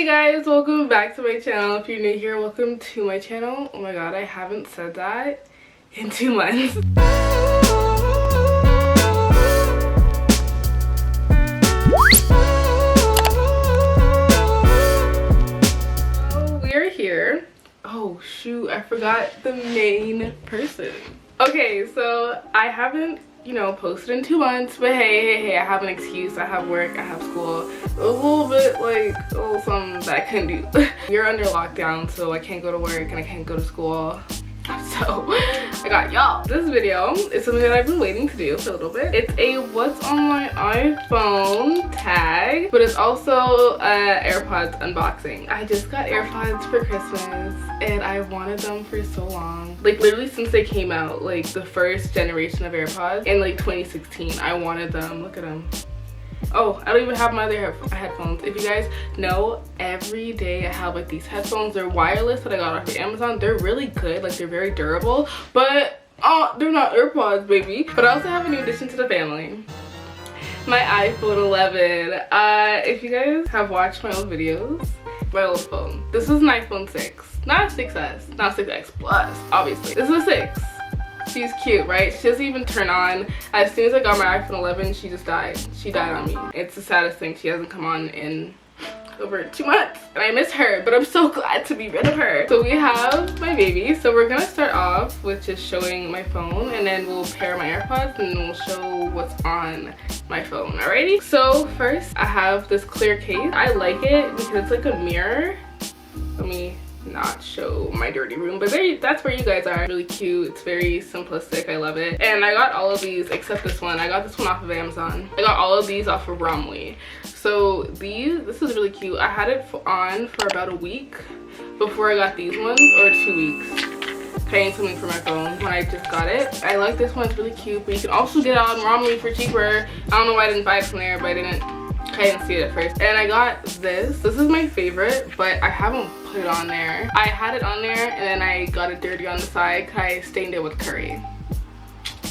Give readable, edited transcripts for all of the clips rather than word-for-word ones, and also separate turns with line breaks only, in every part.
Hey guys, welcome back to my channel. If you're new here, welcome to my channel. Oh my god, I haven't said that in 2 months. So we are here. Oh shoot, I forgot the main person. Okay, so I haven't posted in 2 months, but hey, I have an excuse. I have work, I have school. It was a little bit like a little something that I couldn't do. We're under lockdown, so I can't go to work and I can't go to school. So I got y'all. This video is something that I've been waiting to do for a little bit. It's a what's on my iPhone tag, but it's also AirPods unboxing. I just got AirPods for Christmas and I wanted them for so long. Like literally since they came out, like the first generation of AirPods in like 2016. I wanted them. Look at them. Oh, I don't even have my other headphones. If you guys know, every day I have like these headphones. They're wireless that I got off of Amazon. They're really good, like they're very durable, but they're not AirPods, baby. But I also have a new addition to the family, my iPhone 11. If you guys have watched my old videos, my old phone, this is an iPhone 6, not a 6S, not 6X Plus, obviously. This is a 6. She's cute, right? She doesn't even turn on. As soon as I got my iPhone 11, she just died. She died on me. It's the saddest thing. She hasn't come on in over 2 months. And I miss her, but I'm so glad to be rid of her. So we have my baby. So we're gonna start off with just showing my phone, and then we'll pair my AirPods, and then we'll show what's on my phone. Alrighty? So first, I have this clear case. I like it because it's like a mirror. Let me not show my dirty room, but that's where you guys are. Really cute. It's very simplistic. I love it. And I got all of these except this one. I got this one off of Amazon. I got all of these off of Romley. So this is really cute. I had it on for about a week before I got these ones, or 2 weeks. Paying something for my phone when I just got it. I like this one. It's really cute, but you can also get it on Romley for cheaper. I don't know why I didn't buy it from there, but I didn't see it at first. And I got this. This is my favorite, but I haven't put it on there. I had it on there and then I got it dirty on the side because I stained it with curry.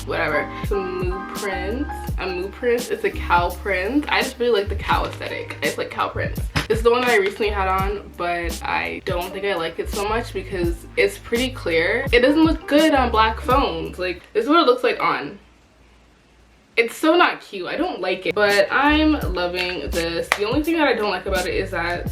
Whatever. Some moo prints. A moo print. It's a cow print. I just really like the cow aesthetic. I just like cow prints. This is the one that I recently had on, but I don't think I like it so much because it's pretty clear. It doesn't look good on black phones. Like, this is what it looks like on. It's so not cute. I don't like it, but I'm loving this. The only thing that I don't like about it is that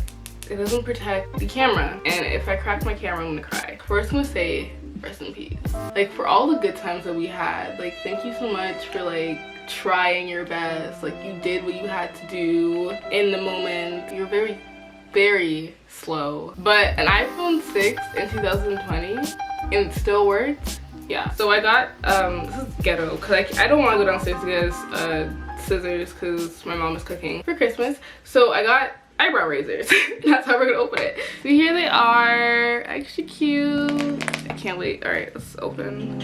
it doesn't protect the camera, and if I crack my camera, I'm gonna cry. First, I'm gonna say rest in peace. Like, for all the good times that we had, like, thank you so much for like trying your best. Like, you did what you had to do in the moment. You're very, very slow, but an iPhone 6 in 2020 and it still works. Yeah, so I got this is ghetto because I don't want to go downstairs to get scissors because my mom is cooking for Christmas. So I got eyebrow razors. That's how we're gonna open it. So here they are, actually cute. I can't wait. All right, let's open.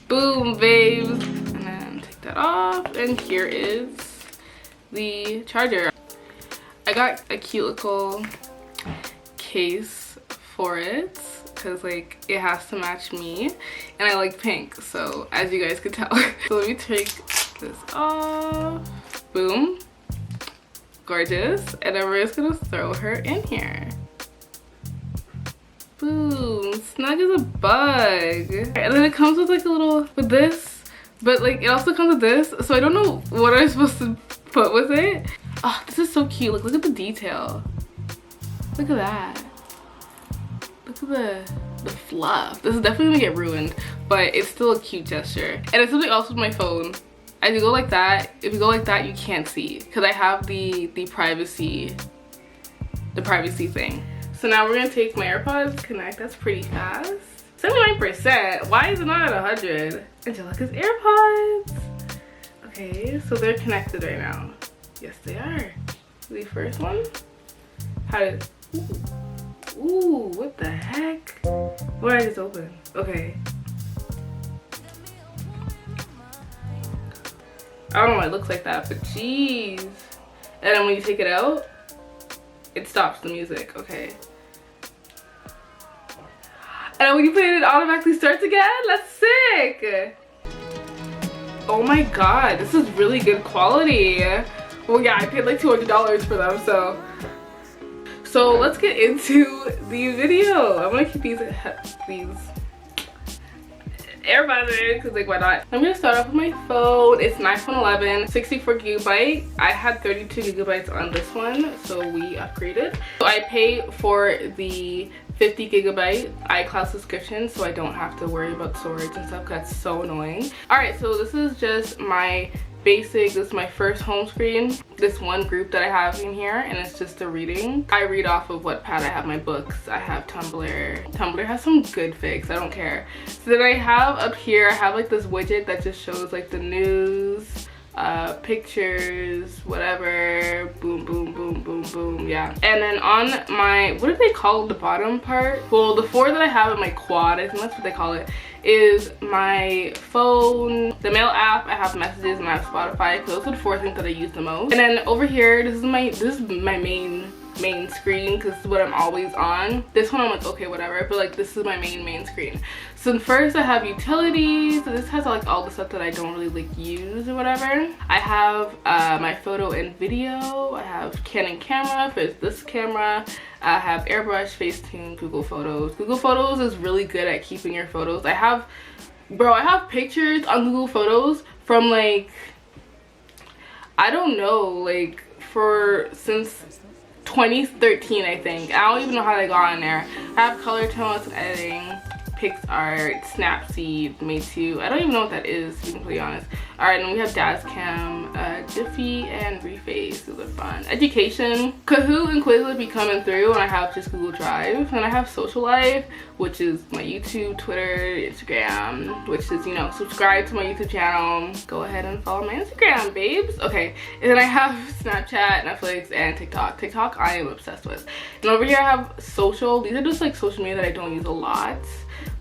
Boom, babes. And then take that off, and here is the charger. I got a cute little case for it because like it has to match me, and I like pink, so as you guys could tell. So let me take this off. Boom. Gorgeous. And then we're just gonna throw her in here. Boom, snug as a bug. And then it comes with like a little, with this, but like it also comes with this, so I don't know what I'm supposed to put with it. Oh, this is so cute. Look at the detail. Look at that. Look at the fluff. This is definitely gonna get ruined, but it's still a cute gesture. And it's something else with my phone. As you go like that, if you go like that, you can't see because I have the privacy thing. So now we're gonna take my AirPods, connect. That's pretty fast. 79%. Why is it not at 100? Angelica's AirPods. Okay, so they're connected right now. Yes, they are. The first one. How did? Ooh, what the heck? What did I just open? Okay. I don't know why it looks like that, but jeez. And then when you take it out, it stops the music. Okay. And when you play it, it automatically starts again? That's sick! Oh my god, this is really good quality. Well, yeah, I paid like $200 for them, so let's get into the video. I'm gonna keep these AirPods in because, like, why not? I'm gonna start off with my phone. It's an iPhone 11, 64 gigabyte. I had 32 gigabytes on this one, so we upgraded. So I pay for the 50 gigabyte iCloud subscription, so I don't have to worry about storage and stuff, because that's so annoying. All right, so this is just my basic, this is my first home screen, this one group that I have in here, and it's just a reading. I read off of Wattpad. I have my books, I have Tumblr has some good fics, I don't care. So then I have up here, I have like this widget that just shows like the news, pictures, whatever, boom boom boom boom boom, yeah. And then on my, what do they call the bottom part? Well, the 4 that I have in my quad, I think that's what they call it, is my phone, the mail app, I have messages, and I have Spotify. Those are the 4 things that I use the most. And then over here, this is my main screen, because this is what I'm always on. This one I'm like, okay, whatever, but like this is my main screen. So first I have utilities. So this has like all the stuff that I don't really like use or whatever. I have my photo and video. I have Canon camera for this camera. I have airbrush, Facetune, Google Photos. Google Photos is really good at keeping your photos. I have pictures on Google Photos from like, I don't know, like since 2013, I think. I don't even know how they got on there. I have color tones and editing, PixArt, Snapseed, Mate2. I don't even know what that is, to be completely honest. Alright, and we have DazCam, Diffie, and Reface. Those are fun. Education. Kahoot and Quizlet be coming through, and I have just Google Drive. And I have Social Life, which is my YouTube, Twitter, Instagram, which is, you know, subscribe to my YouTube channel. Go ahead and follow my Instagram, babes. Okay, and then I have Snapchat, Netflix, and TikTok. TikTok I am obsessed with. And over here I have social. These are just like social media that I don't use a lot,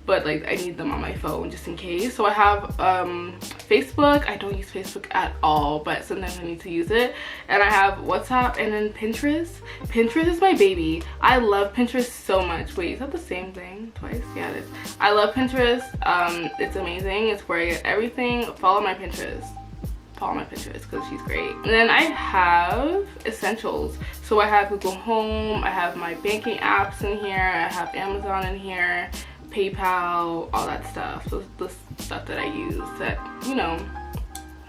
but like I need them on my phone just in case. So I have Facebook. I don't use Facebook at all, but sometimes I need to use it. And I have WhatsApp, and then Pinterest. Pinterest is my baby. I love Pinterest so much. Wait, is that the same thing twice? Yeah, it is. I love Pinterest. It's amazing. It's where I get everything. Follow my Pinterest because she's great. And then I have essentials. So I have Google Home. I have my banking apps in here. I have Amazon in here, PayPal, all that stuff. So the stuff that I use that, you know,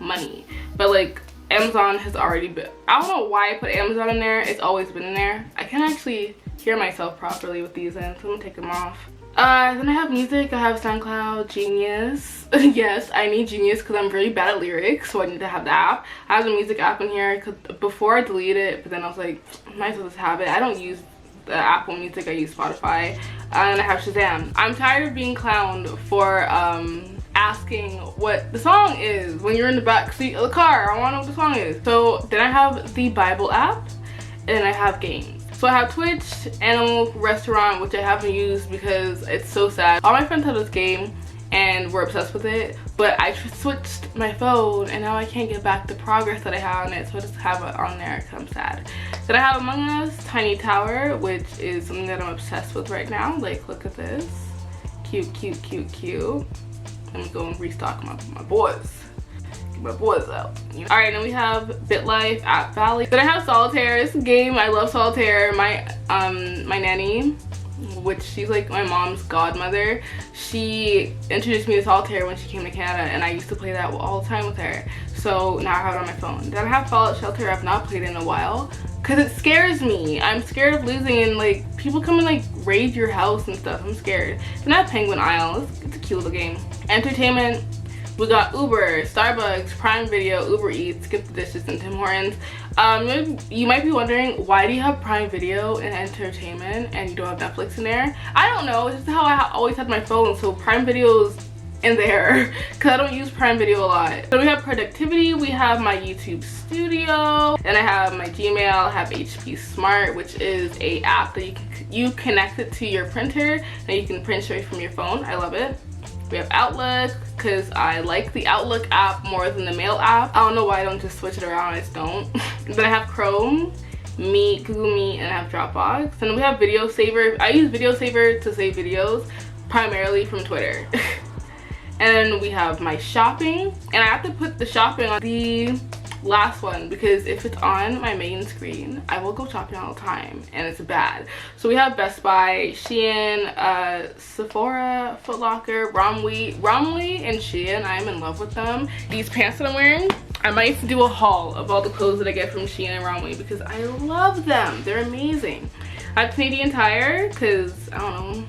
money. But like Amazon has already been, I don't know why I put Amazon in there. It's always been in there. I can't actually hear myself properly with these in, so I'm gonna take them off. Then I have music. I have SoundCloud, Genius. Yes, I need Genius because I'm really bad at lyrics, so I need to have the app. I have the music app in here because before I deleted it, but then I was like, might as well just have it. I don't use the Apple Music, I use Spotify. And I have Shazam. I'm tired of being clowned for asking what the song is when you're in the back seat of the car. I want to know what the song is. So then I have the Bible app, and I have games. So I have Twitch, Animal Restaurant, which I haven't used because it's so sad. All my friends have this game and we're obsessed with it, but I switched my phone and now I can't get back the progress that I have on it, so I just have it on there because I'm sad. Then I have Among Us, Tiny Tower, which is something that I'm obsessed with right now. Like, look at this. Cute, cute, cute, cute. Let me go and restock my boys. My boys out. All right, then we have BitLife, App Valley. Then I have Solitaire. It's a game. I love Solitaire. My nanny, which she's like my mom's godmother, she introduced me to Solitaire when she came to Canada, and I used to play that all the time with her. So now I have it on my phone. Then I have Fallout Shelter. I've not played in a while because it scares me. I'm scared of losing, and like people come and like raid your house and stuff. I'm scared. Then I have Penguin Isle. It's a cute little game. Entertainment. We got Uber, Starbucks, Prime Video, Uber Eats, Skip the Dishes, and Tim Hortons. You might be wondering, why do you have Prime Video and entertainment and you don't have Netflix in there? I don't know. It's just how I always had my phone, so Prime Video's in there because I don't use Prime Video a lot. So we have productivity. We have my YouTube Studio, and I have my Gmail. I have HP Smart, which is a app that you connect it to your printer and you can print straight from your phone. I love it. We have Outlook because I like the Outlook app more than the Mail app. I don't know why I don't just switch it around. I just don't. Then I have Chrome, Meet, Google Meet, and I have Dropbox. And then we have Video Saver. I use Video Saver to save videos, primarily from Twitter. And then we have my shopping, and I have to put the shopping on the last one because if it's on my main screen, I will go shopping all the time and it's bad. So we have Best Buy, Shein, Sephora, Foot Locker, Romwe, and Shein. I'm in love with them. These pants that I'm wearing, I might do a haul of all the clothes that I get from Shein and Romwe because I love them. They're amazing. I have Canadian Tire because I don't know,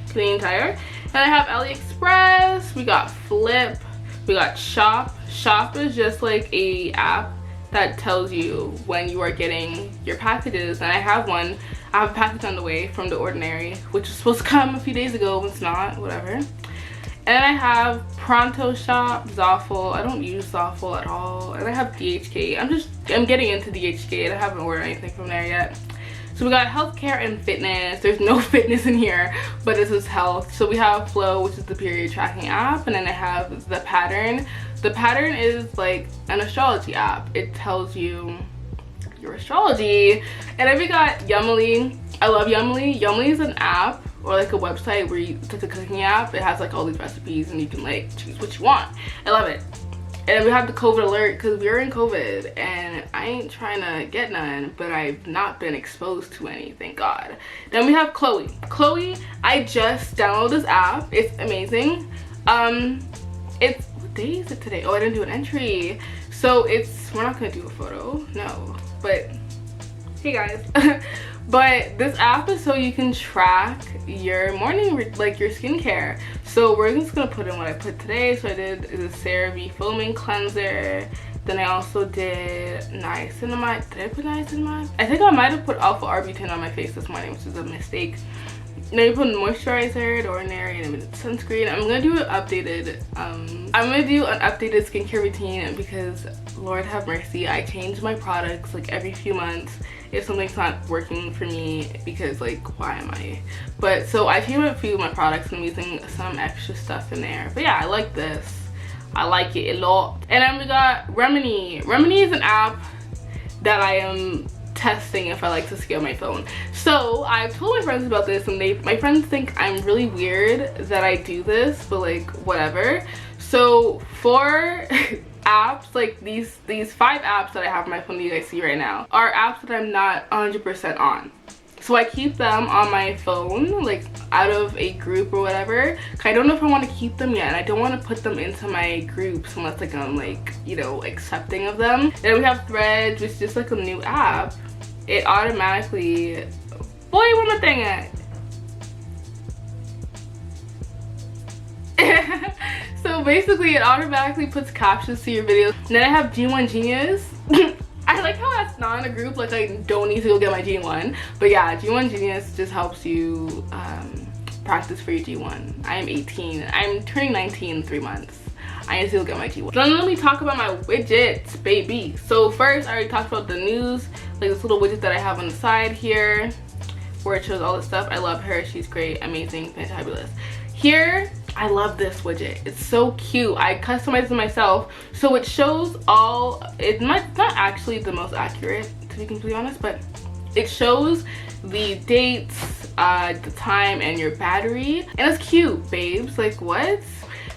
Canadian Tire. And I have AliExpress. We got Flip. We got Shop. Shop is just like a app that tells you when you are getting your packages, and I have one. I have a package on the way from The Ordinary, which was supposed to come a few days ago, but it's not, whatever. And then I have Pronto Shop, Zoffle. I don't use Zoffle at all. And I have DHK. I'm getting into DHK, and I haven't ordered anything from there yet. So we got healthcare and fitness. There's no fitness in here, but this is health. So we have Flow, which is the period tracking app, and then I have The Pattern. The Pattern is like an astrology app. It tells you your astrology. And then we got Yummly. I love Yummly. Yummly is an app or like a website where it's like a cooking app. It has like all these recipes and you can like choose what you want. I love it. And we have the COVID alert because we're in COVID and I ain't trying to get none, but I've not been exposed to any, thank God. Then we have Chloe. Chloe, I just downloaded this app. It's amazing. It's, what day is it today? Oh, I didn't do an entry. So we're not gonna do a photo, no. But, hey guys. But this app is so you can track your morning, like your skincare. So we're just gonna put in what I put today. So I did the CeraVe foaming cleanser. Then I also did niacinamide. Did I put niacinamide? I think I might have put alpha arbutin on my face this morning, which is a mistake. Then you put moisturizer, The Ordinary, and sunscreen. I'm gonna do an updated skincare routine because Lord have mercy, I change my products like every few months if something's not working for me, because like why am I? But so I changed a few of my products and I'm using some extra stuff in there. But yeah, I like this. I like it a lot. And then we got Remini. Remini is an app that I am testing if I like to scale my phone. So I've told my friends about this and my friends think I'm really weird that I do this, but like whatever. So for apps, like these 5 apps that I have on my phone that you guys see right now are apps that I'm not 100% on. So I keep them on my phone, like out of a group or whatever. I don't know if I want to keep them yet, and I don't want to put them into my groups unless like I'm like, you know, accepting of them. Then we have Threads, which is just like a new app. It automatically, boy, where my thing at? So basically it automatically puts captions to your videos. And then I have G1 Genius. I like how that's not in a group, like I don't need to go get my G1. But yeah, G1 Genius just helps you practice for your G1. I am 18. I'm turning 19 in 3 months. I need to go get my G1. Then let me talk about my widgets, baby. So first, I already talked about the news, like this little widget that I have on the side here, where it shows all this stuff. I love her. She's great, amazing, fantabulous. Here, I love this widget. It's so cute. I customized it myself. So it shows all, it's not actually the most accurate, to be completely honest, but it shows the dates, the time, and your battery. And it's cute, babes. Like, what?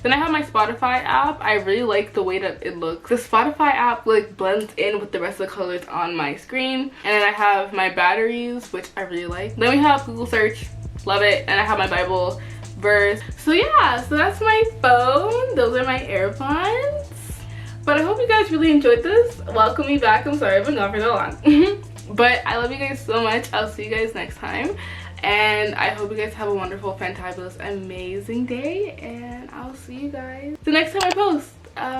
Then I have my Spotify app. I really like the way that it looks. The Spotify app like blends in with the rest of the colors on my screen. And then I have my batteries, which I really like. Then we have Google search, love it. And I have my Bible verse. So yeah, so that's my phone. Those are my AirPods. But I hope you guys really enjoyed this. Welcome me back. I'm sorry I've been gone for so long. But I love you guys so much. I'll see you guys next time. And I hope you guys have a wonderful, fantabulous, amazing day. And I'll see you guys the next time I post.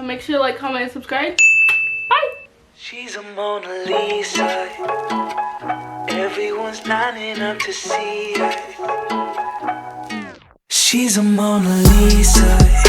Make sure to like, comment, and subscribe. Bye!
She's a Mona Lisa. Everyone's lining up to see her. She's a Mona Lisa.